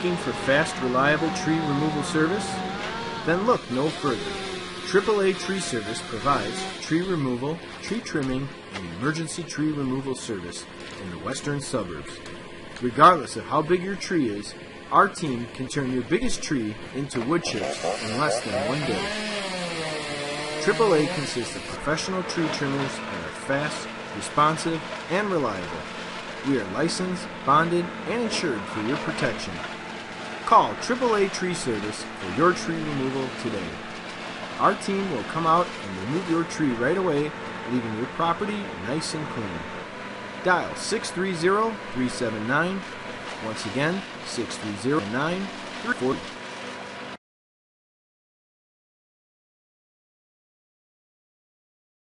Looking for fast, reliable tree removal service? Then look no further. AAA Tree Service provides tree removal, tree trimming, and emergency tree removal service in the western suburbs. Regardless of how big your tree is, our team can turn your biggest tree into wood chips in less than 1 day. AAA consists of professional tree trimmers and are fast, responsive, and reliable. We are licensed, bonded, and insured for your protection. Call AAA Tree Service for your tree removal today. Our team will come out and remove your tree right away, leaving your property nice and clean. Dial 630-379. Once again, 630-934.